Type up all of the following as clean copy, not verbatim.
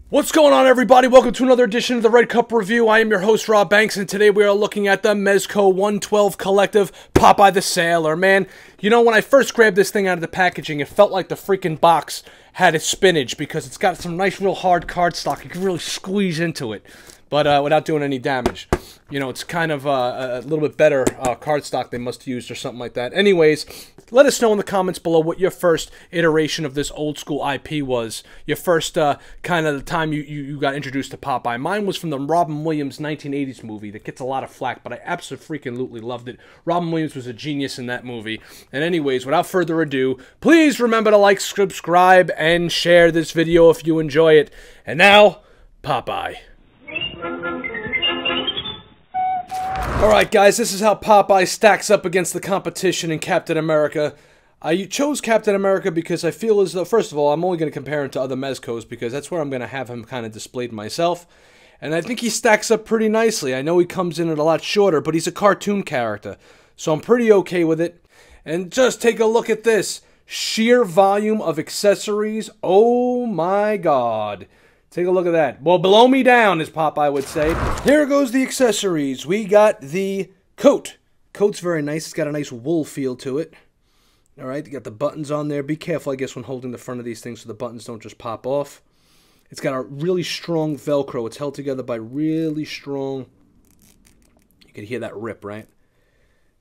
What's going on, everybody? Welcome to another edition of the Red Cup Review. I am your host, Rob Banks, and today we are looking at the Mezco 112 Collective Popeye the Sailor. Man, you know, when I first grabbed this thing out of the packaging, it felt like the freaking box had its spinach because it's got some nice, real hard cardstock. You can really squeeze into it, but without doing any damage. You know, it's kind of a little bit better cardstock they must have used or something like that. Anyways, let us know in the comments below what your first iteration of this old school IP was. Your first kind of the time you got introduced to Popeye. Mine was from the Robin Williams 1980s movie that gets a lot of flack, but I absolutely loved it. Robin Williams was a genius in that movie. And anyways, without further ado, please remember to like, subscribe, and share this video if you enjoy it. And now, Popeye. Alright guys, this is how Popeye stacks up against the competition in Captain America. I chose Captain America because I feel as though, first of all, I'm only going to compare him to other Mezcos because that's where I'm going to have him kind of displayed myself. And I think he stacks up pretty nicely. I know he comes in at a lot shorter, but he's a cartoon character. So I'm pretty okay with it. And just take a look at this. Sheer volume of accessories. Oh my god. Take a look at that. Well, below me down, as Popeye would say. Here goes the accessories. We got the coat. Coat's very nice. It's got a nice wool feel to it. All right, you got the buttons on there. Be careful, I guess, when holding the front of these things so the buttons don't just pop off. It's got a really strong Velcro. It's held together by really strong... You can hear that rip, right?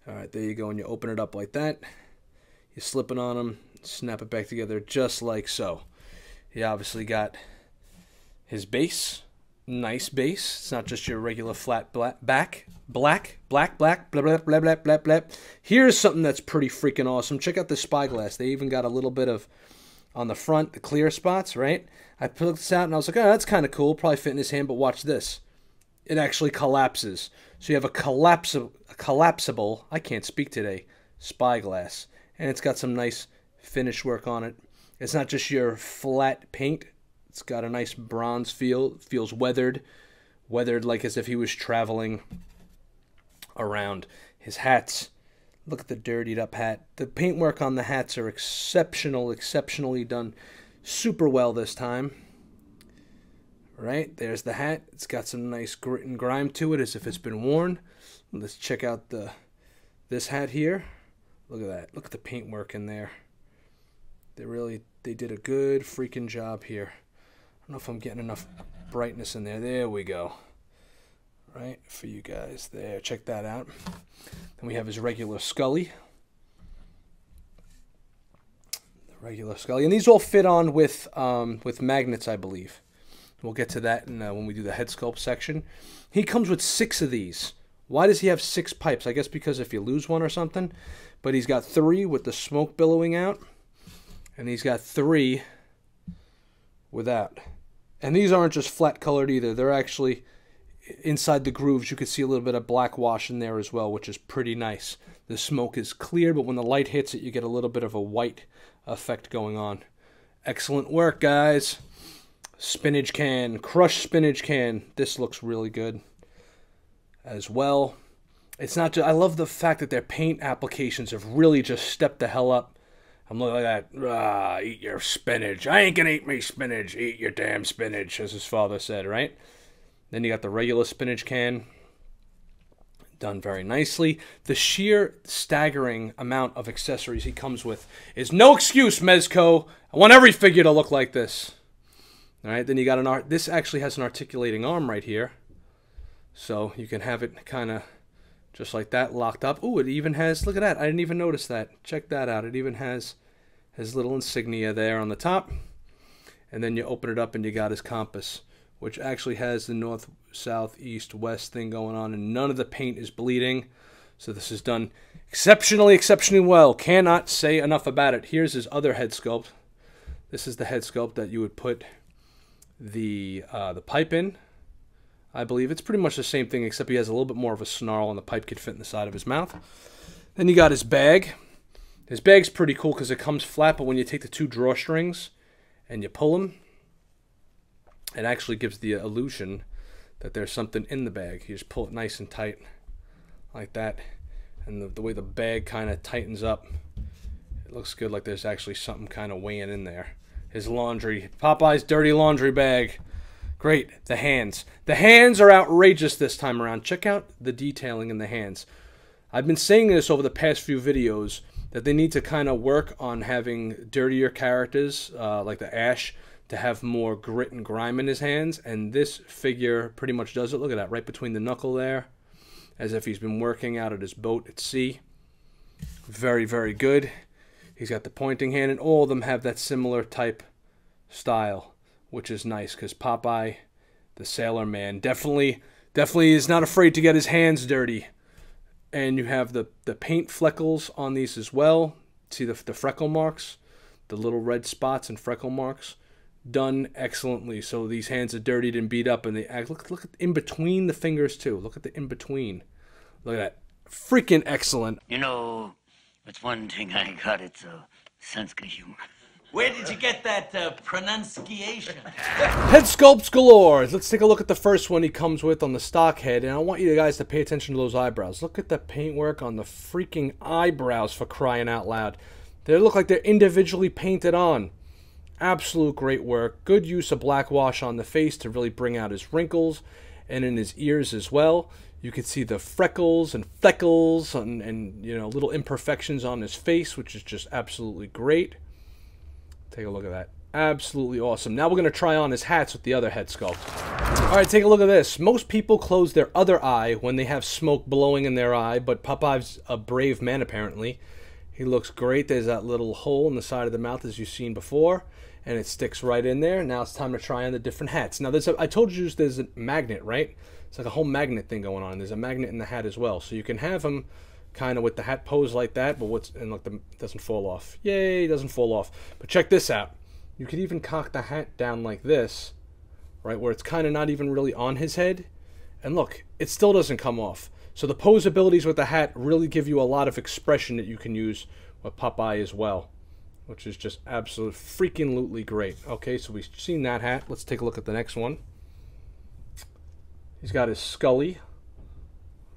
All right, there you go. And you open it up like that. You slip it on them, snap it back together just like so. You obviously got... his base, nice base. It's not just your regular flat black, blah, blah, blah, blah, blah, blah. Here's something that's pretty freaking awesome. Check out the Spyglass. They even got a little bit of, on the front, the clear spots, right? I put this out and I was like, oh, that's kind of cool. Probably fit in his hand, but watch this. It actually collapses. So you have a collapsible, I can't speak today, Spyglass. And it's got some nice finish work on it. It's not just your flat paint. It's got a nice bronze feel. Feels weathered. Weathered like as if he was traveling around. His hats. Look at the dirtied up hat. The paintwork on the hats are exceptionally done. Super well this time. Right, there's the hat. It's got some nice grit and grime to it as if it's been worn. Let's check out this hat here. Look at that. Look at the paintwork in there. They did a good freaking job here. I don't know if I'm getting enough brightness in there. There we go. Right, for you guys there. Check that out. Then we have his regular Scully. The regular Scully. And these all fit on with magnets, I believe. We'll get to that when we do the head sculpt section. He comes with 6 of these. Why does he have 6 pipes? I guess because if you lose one or something. But he's got 3 with the smoke billowing out. And he's got 3 without. And these aren't just flat colored either. They're actually inside the grooves. You can see a little bit of black wash in there as well, which is pretty nice. The smoke is clear, but when the light hits it, you get a little bit of a white effect going on. Excellent work, guys. Spinach can, crushed spinach can. This looks really good as well. It's not just, I love the fact that their paint applications have really just stepped the hell up. I'm looking like that, eat your spinach. I ain't gonna eat me spinach. Eat your damn spinach, as his father said, right? Then you got the regular spinach can. Done very nicely. The sheer staggering amount of accessories he comes with is no excuse, Mezco. I want every figure to look like this. All right, then you got this actually has an articulating arm right here. So you can have it kind of just like that, locked up. Ooh, it even has, look at that. I didn't even notice that. Check that out. It even has his little insignia there on the top. And then you open it up and you got his compass, which actually has the north, south, east, west thing going on. And none of the paint is bleeding. So this is done exceptionally well. Cannot say enough about it. Here's his other head sculpt. This is the head sculpt that you would put the pipe in. I believe it's pretty much the same thing, except he has a little bit more of a snarl and the pipe could fit in the side of his mouth. Then you got his bag. His bag's pretty cool because it comes flat, but when you take the 2 drawstrings and you pull them, it actually gives the illusion that there's something in the bag. You just pull it nice and tight like that, and the way the bag kind of tightens up, it looks good, like there's actually something kind of weighing in there. His laundry, Popeye's dirty laundry bag. Great. The hands. The hands are outrageous this time around. Check out the detailing in the hands. I've been saying this over the past few videos, that they need to kind of work on having dirtier characters, like the Ash, to have more grit and grime in his hands. And this figure pretty much does it. Look at that, right between the knuckle there, as if he's been working out at his boat at sea. Very, very good. He's got the pointing hand, and all of them have that similar type style, which is nice, because Popeye, the Sailor Man, definitely is not afraid to get his hands dirty. And you have the paint fleckles on these as well. See the freckle marks, the little red spots and freckle marks, done excellently. So these hands are dirtied and beat up, and they act. Look at in between the fingers too. Look at the in between. Look at that, freaking excellent. You know, it's one thing I got. It's a sense of humor. Where did you get that pronunciation? Head sculpts galore. Let's take a look at the first one he comes with on the stock head, and I want you guys to pay attention to those eyebrows. Look at the paintwork on the freaking eyebrows, for crying out loud. They look like they're individually painted on. Absolute great work. Good use of black wash on the face to really bring out his wrinkles, and in his ears as well. You can see the freckles and fleckles and you know, little imperfections on his face, which is just absolutely great. Take a look at that. Absolutely awesome. Now we're going to try on his hats with the other head sculpt. Alright, take a look at this. Most people close their other eye when they have smoke blowing in their eye, but Popeye's a brave man apparently. He looks great. There's that little hole in the side of the mouth as you've seen before, and it sticks right in there. Now it's time to try on the different hats. Now I told you there's a magnet, right? It's like a whole magnet thing going on. There's a magnet in the hat as well. So you can have him kind of with the hat pose like that, but look, it doesn't fall off. Yay, it doesn't fall off. But check this out. You could even cock the hat down like this, right, where it's kind of not even really on his head. And look, it still doesn't come off. So the pose abilities with the hat really give you a lot of expression that you can use with Popeye as well, which is just absolutely freaking great. Okay, so we've seen that hat. Let's take a look at the next one. He's got his Scully.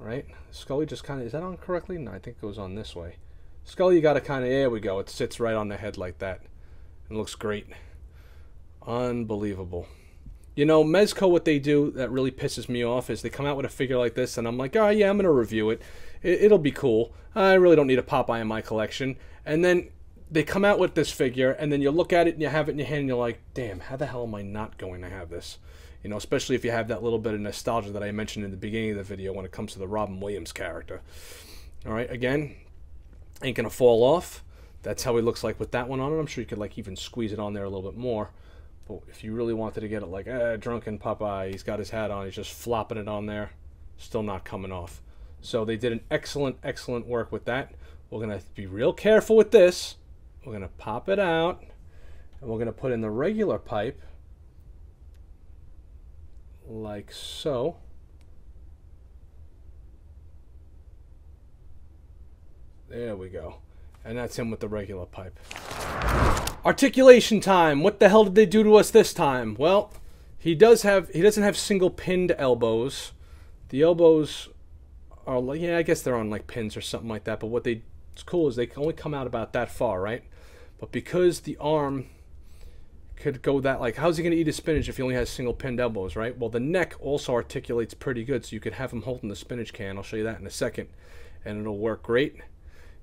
Right? Scully just kind of, is that on correctly? No, I think it goes on this way. Scully, you got to kind of, there we go. It sits right on the head like that. It looks great. Unbelievable. You know, Mezco, what they do that really pisses me off is they come out with a figure like this, and I'm like, oh yeah, I'm going to review it. It'll be cool. I really don't need a Popeye in my collection. And then they come out with this figure, and then you look at it, and you have it in your hand, and you're like, damn, how the hell am I not going to have this? You know, especially if you have that little bit of nostalgia that I mentioned in the beginning of the video when it comes to the Robin Williams character. Alright, again, ain't gonna fall off. That's how he looks like with that one on it. I'm sure you could like even squeeze it on there a little bit more. But if you really wanted to get it like, drunken Popeye, he's got his hat on, he's just flopping it on there, still not coming off. So they did an excellent work with that. We're gonna be real careful with this. We're gonna pop it out, and we're gonna put in the regular pipe, like so. There we go. And that's him with the regular pipe. Articulation time. What the hell did they do to us this time? Well, he doesn't have single pinned elbows. The elbows are like, yeah, I guess they're on like pins or something like that, but what's cool is they can only come out about that far, right? But because the arm could go that, like, how's he going to eat his spinach if he only has single pinned elbows, right? Well, the neck also articulates pretty good, so you could have him holding the spinach can. I'll show you that in a second, and it'll work great.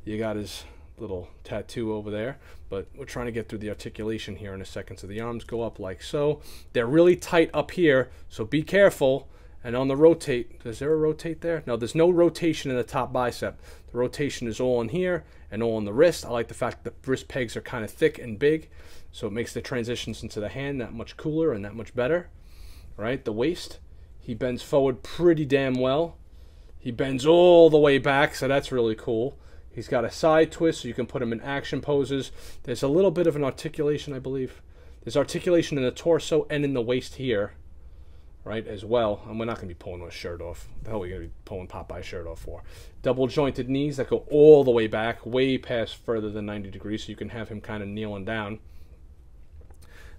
You got his little tattoo over there, but we're trying to get through the articulation here in a second. So the arms go up like so. They're really tight up here, so be careful. And on the rotate, is there a rotate there? No, there's no rotation in the top bicep. The rotation is all in here and all in the wrist. I like the fact that the wrist pegs are kind of thick and big, so it makes the transitions into the hand that much cooler and that much better. Right, the waist, he bends forward pretty damn well. He bends all the way back, so that's really cool. He's got a side twist, so you can put him in action poses. There's a little bit of an articulation, I believe. There's articulation in the torso and in the waist here, right, as well. And we're not going to be pulling his shirt off. The hell are we going to be pulling Popeye's shirt off for? Double jointed knees that go all the way back, way past further than 90 degrees, so you can have him kind of kneeling down.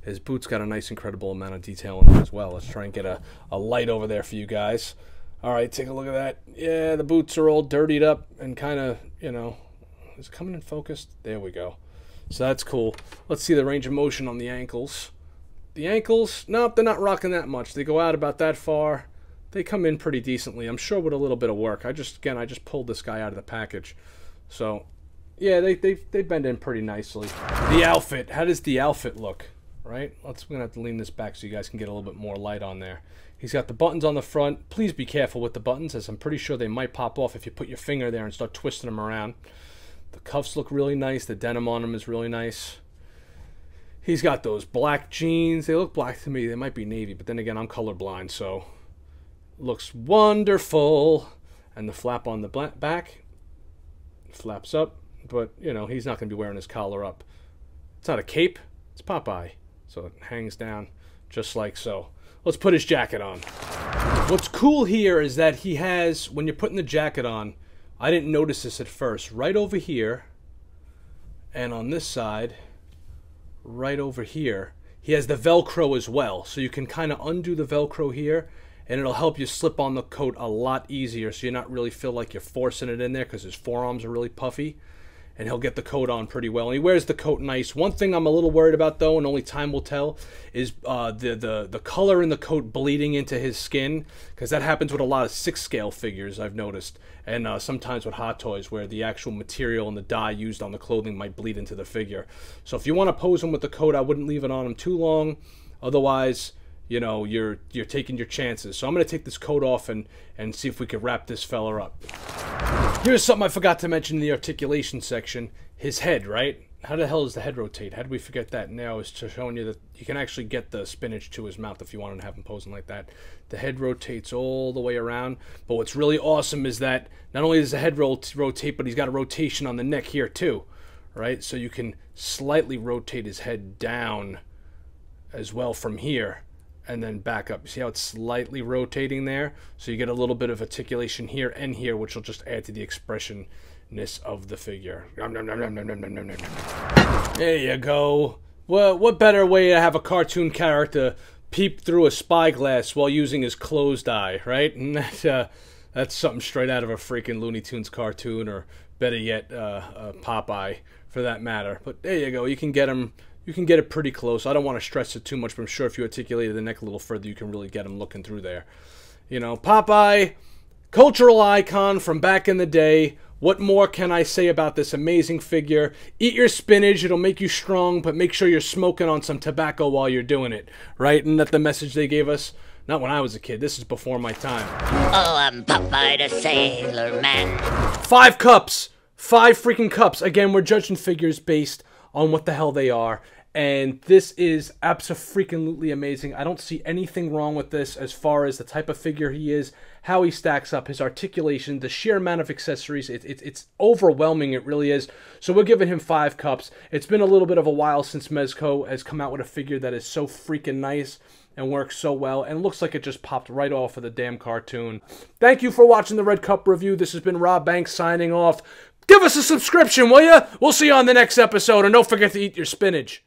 His boots got a nice, incredible amount of detail in them as well. Let's try and get a light over there for you guys. All right, take a look at that. Yeah, the boots are all dirtied up and kind of, you know, is it coming in focused? There we go. So that's cool. Let's see the range of motion on the ankles. The ankles, nope, they're not rocking that much. They go out about that far. They come in pretty decently. I'm sure with a little bit of work. I just pulled this guy out of the package. So, yeah, they bend in pretty nicely. The outfit. How does the outfit look? Right? We're going to have to lean this back so you guys can get a little bit more light on there. He's got the buttons on the front. Please be careful with the buttons, as I'm pretty sure they might pop off if you put your finger there and start twisting them around. The cuffs look really nice. The denim on them is really nice. He's got those black jeans. They look black to me. They might be navy, but then again, I'm colorblind, so looks wonderful. And the flap on the back flaps up, but you know, he's not going to be wearing his collar up. It's not a cape, it's Popeye. So it hangs down just like so. Let's put his jacket on. What's cool here is that he has, when you're putting the jacket on, I didn't notice this at first, right over here and on this side, right over here, he has the Velcro as well. So you can kind of undo the Velcro here and it'll help you slip on the coat a lot easier, so you're not really feel like you're forcing it in there because his forearms are really puffy. And he'll get the coat on pretty well. And he wears the coat nice. One thing I'm a little worried about, though, and only time will tell, is the color in the coat bleeding into his skin, because that happens with a lot of 6-scale figures, I've noticed, and sometimes with Hot Toys, where the actual material and the dye used on the clothing might bleed into the figure. So if you want to pose him with the coat, I wouldn't leave it on him too long. Otherwise, you know, you're taking your chances. So I'm going to take this coat off and see if we can wrap this fella up. Here's something I forgot to mention in the articulation section. His head, right? How the hell does the head rotate? How did we forget that? Now I was showing you that you can actually get the spinach to his mouth if you wanted to have him posing like that. The head rotates all the way around. But what's really awesome is that not only does the head rotate, but he's got a rotation on the neck here too, right? So you can slightly rotate his head down as well from here. And then back up. You see how it's slightly rotating there? So you get a little bit of articulation here and here, which will just add to the expressionness of the figure. There you go. Well, what better way to have a cartoon character peep through a spyglass while using his closed eye, right? And that's something straight out of a freaking Looney Tunes cartoon, or better yet, Popeye, for that matter. But there you go. You can get him. You can get it pretty close. I don't want to stress it too much, but I'm sure if you articulated the neck a little further, you can really get him looking through there. You know, Popeye, cultural icon from back in the day. What more can I say about this amazing figure? Eat your spinach. It'll make you strong, but make sure you're smoking on some tobacco while you're doing it. Right? Isn't that the message they gave us? Not when I was a kid. This is before my time. Oh, I'm Popeye the Sailor Man. 5 cups. 5 freaking cups. Again, we're judging figures based on what the hell they are. And this is abso-freaking-lutely amazing. I don't see anything wrong with this as far as the type of figure he is, how he stacks up, his articulation, the sheer amount of accessories. It's overwhelming, it really is. So we're giving him 5 cups. It's been a little bit of a while since Mezco has come out with a figure that is so freaking nice and works so well, and looks like it just popped right off of the damn cartoon. Thank you for watching the Red Cup review. This has been Rob Banks signing off. Give us a subscription, will ya? We'll see you on the next episode, and don't forget to eat your spinach.